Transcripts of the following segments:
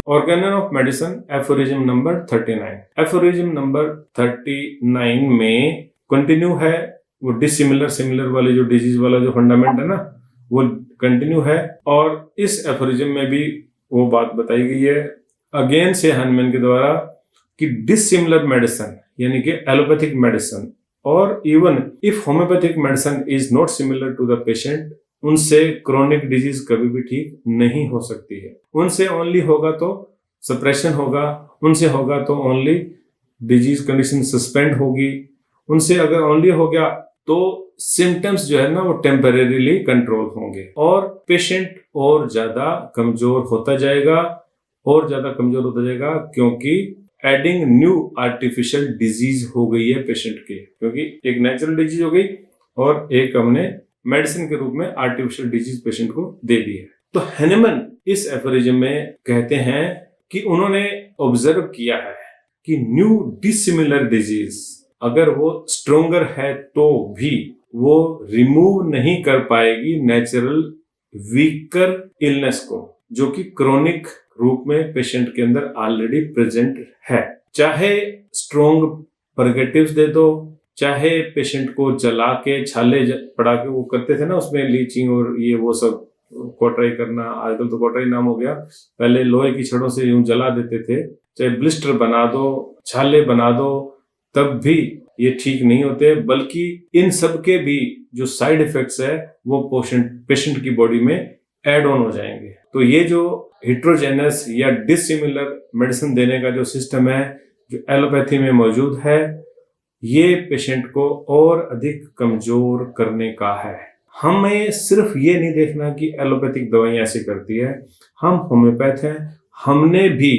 Organon of medicine aphorism number 39। Aphorism number 39 में continue है वो डिसिमिलर सिमिलर वाले जो डिजीज वाला जो फंडामेंट है ना वो कंटिन्यू है, और इस एफोरिज्म में भी वो बात बताई गई है अगेन से हनमैन के द्वारा कि डिसिमिलर मेडिसिन यानी कि एलोपैथिक मेडिसिन और even if homeopathic medicine is not similar to the patient, उनसे क्रोनिक डिजीज कभी भी ठीक नहीं हो सकती है। उनसे ओनली होगा तो सप्रेशन होगा, उनसे होगा तो ओनली डिजीज कंडीशन सस्पेंड होगी, उनसे अगर ओनली हो गया तो सिम्टम्स जो है ना वो टेम्परेरीली कंट्रोल होंगे और पेशेंट और ज्यादा कमजोर होता जाएगा क्योंकि एडिंग न्यू आर्टिफिशियल डिजीज हो गई है पेशेंट के, क्योंकि एक नेचुरल डिजीज हो गई और एक हमने मेडिसिन के रूप में आर्टिफिशियल डिजीज पेशेंट को दे दी है। तो हैनेमन इस एफोरिज्म में कहते हैं कि उन्होंने ऑब्जर्व किया है कि न्यू डिसिमिलर डिजीज अगर वो स्ट्रोंगर है तो भी वो रिमूव नहीं कर पाएगी नेचुरल वीकर इलनेस को, जो कि क्रोनिक रूप में पेशेंट के अंदर ऑलरेडी प्रेजेंट है। चाहे स्ट्रोंग परगेटिव्स दे दो, चाहे पेशेंट को जला के छाले पड़ा के वो करते थे ना उसमें लीचिंग और ये वो सब कोटराई करना, आजकल तो कोटराई नाम हो गया, पहले लोहे की छड़ों से यूं जला देते थे, चाहे ब्लिस्टर बना दो, छाले बना दो, तब भी ये ठीक नहीं होते, बल्कि इन सब के भी जो साइड इफेक्ट्स है वो पेशेंट की बॉडी में एड ऑन हो जाएंगे। तो ये जो हिट्रोजेनस या डिसिमिलर मेडिसिन देने का जो सिस्टम है जो एलोपैथी में मौजूद है, ये पेशेंट को और अधिक कमजोर करने का है। हमें सिर्फ ये नहीं देखना कि एलोपैथिक दवाइयां ऐसी करती है, हम होम्योपैथ हैं, हमने भी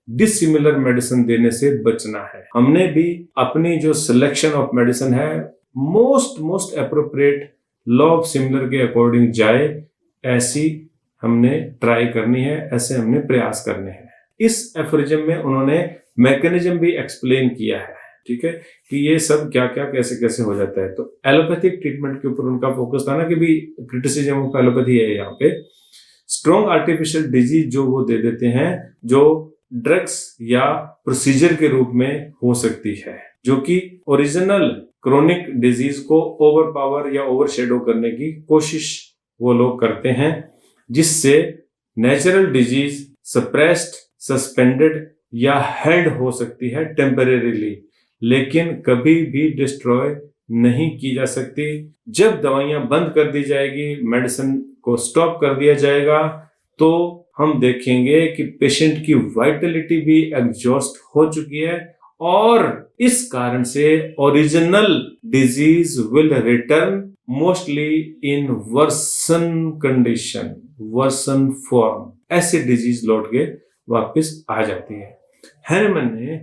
डिसिमिलर मेडिसिन देने से बचना है। हमने भी अपनी जो सिलेक्शन ऑफ मेडिसिन है most appropriate law of similar के अकॉर्डिंग जाए, ऐसी हमने ट्राई करनी है, ऐसे हमने प्रयास करने हैं। इस एफोरिज्म में उन्होंने मैकेनिज्म भी एक्सप्लेन किया है, ठीक है, कि ये सब क्या क्या कैसे कैसे हो जाता है। तो एलोपैथिक ट्रीटमेंट के ऊपर उनका फोकस था ना कि भी क्रिटिसिज्म ऑफ एलोपैथी है यहाँ पे। स्ट्रॉन्ग आर्टिफिशियल डिजीज जो वो दे देते हैं जो ड्रग्स या प्रोसीजर के रूप में हो सकती है, जो कि ओरिजिनल क्रोनिक डिजीज को ओवरपावर या ओवरशेडो करने की कोशिश वो लोग करते हैं, जिससे नेचुरल डिजीज सप्रेस्ड, सस्पेंडेड या हेल्ड हो सकती है टेम्परेरीली, लेकिन कभी भी डिस्ट्रॉय नहीं की जा सकती। जब दवाइयां बंद कर दी जाएगी, मेडिसिन को स्टॉप कर दिया जाएगा, तो हम देखेंगे कि पेशेंट की वाइटलिटी भी एग्जॉस्ट हो चुकी है और इस कारण से original disease will return mostly in worsen condition, worsen form, ऐसे डिजीज लौट के वापस आ जाती है। हैनेमन ने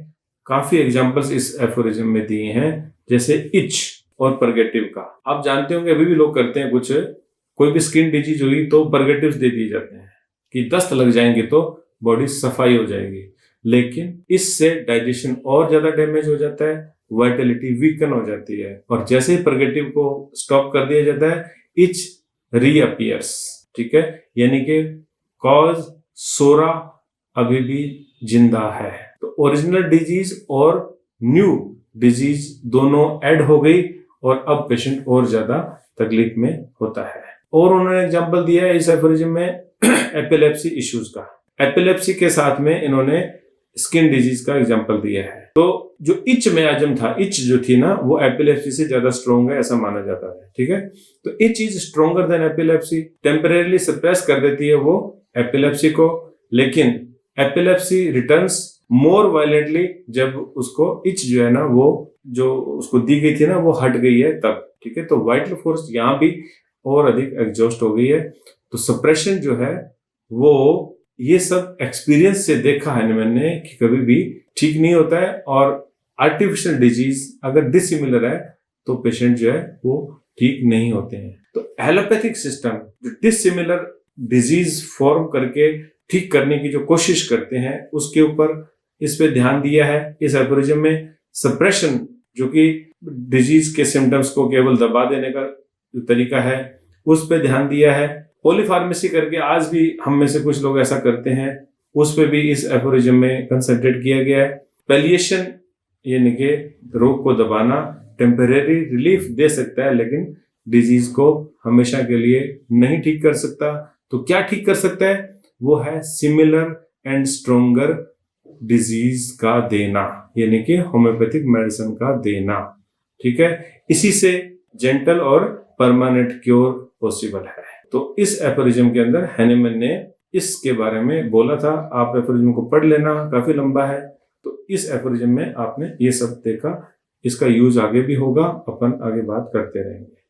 काफी एग्जांपल्स इस एफोरिज्म में दिए हैं, जैसे इच और परगेटिव का। आप जानते होंगे अभी भी लोग करते हैं कुछ, कोई भी स्किन डिजीज हुई तो परगेटिव्स दे दिए जाते हैं कि दस्त लग जाएंगे तो बॉडी सफाई हो जाएगी, लेकिन इससे डाइजेशन और ज्यादा डैमेज हो जाता है, वाइटलिटी वीकन हो जाती है, और जैसे ही परगेटिव को स्टॉप कर दिया जाता है इच रीअपियर्स, ठीक है, यानी कि कॉज सोरा अभी भी जिंदा है। तो ओरिजिनल डिजीज और न्यू डिजीज दोनों ऐड हो गई और अब पेशेंट और ज्यादा तकलीफ में होता है। और उन्होंने एग्जांपल दिया है इस एफोरिज्म में एपिलेप्सी इश्यूज का। एपिलेप्सी के साथ में इन्होंने स्किन डिजीज का एग्जांपल दिया है। तो जो इच मियाजम था, इच जो थी ना, वो एपिलेप्सी से ज्यादा स्ट्रॉन्ग है ऐसा माना जाता है, ठीक है। तो etch is stronger than epilepsy, temporarily suppress कर देती है वो एपिलेप्सी को, लेकिन एपिलेप्सी रिटर्न्स मोर वायलेंटली जब उसको इच जो है ना वो जो उसको दी गई थी ना वो हट गई है तब, ठीक है। तो वाइटल फोर्स यहाँ भी और अधिक एग्जॉस्ट हो गई है। तो सप्रेशन जो है वो ये सब एक्सपीरियंस से देखा है मैंने कि कभी भी ठीक नहीं होता है, और आर्टिफिशियल डिजीज अगर डिसिमिलर है तो पेशेंट जो है वो ठीक नहीं होते हैं। तो एलोपैथिक सिस्टम जो डिसिमिलर डिजीज फॉर्म करके ठीक करने की जो कोशिश करते हैं उसके ऊपर इस पे ध्यान दिया है इस एफोरिज्म में। सप्रेशन जो कि डिजीज के सिम्टम्स को केवल दबा देने का जो तरीका है उस पे ध्यान दिया है। पॉलीफार्मेसी करके आज भी हम में से कुछ लोग ऐसा करते हैं उस पे भी इस एफोरिज्म में कंसंट्रेट किया गया है। पैलिएशन यानी कि रोग को दबाना टेम्परेरी रिलीफ दे सकता है, लेकिन डिजीज को हमेशा के लिए नहीं ठीक कर सकता। तो क्या ठीक कर सकता है? वो है सिमिलर एंड स्ट्रोंगर डिजीज का देना, यानी कि होम्योपैथिक मेडिसिन का देना। ठीक है, इसी से जेंटल और परमानेंट क्योर पॉसिबल है। तो इस एफोरिज्म के अंदर हैनिमैन ने इसके बारे में बोला था। आप एफोरिज्म को पढ़ लेना, काफी लंबा है। तो इस एफोरिज्म में आपने ये सब देखा, इसका यूज आगे भी होगा, अपन आगे बात करते रहेंगे।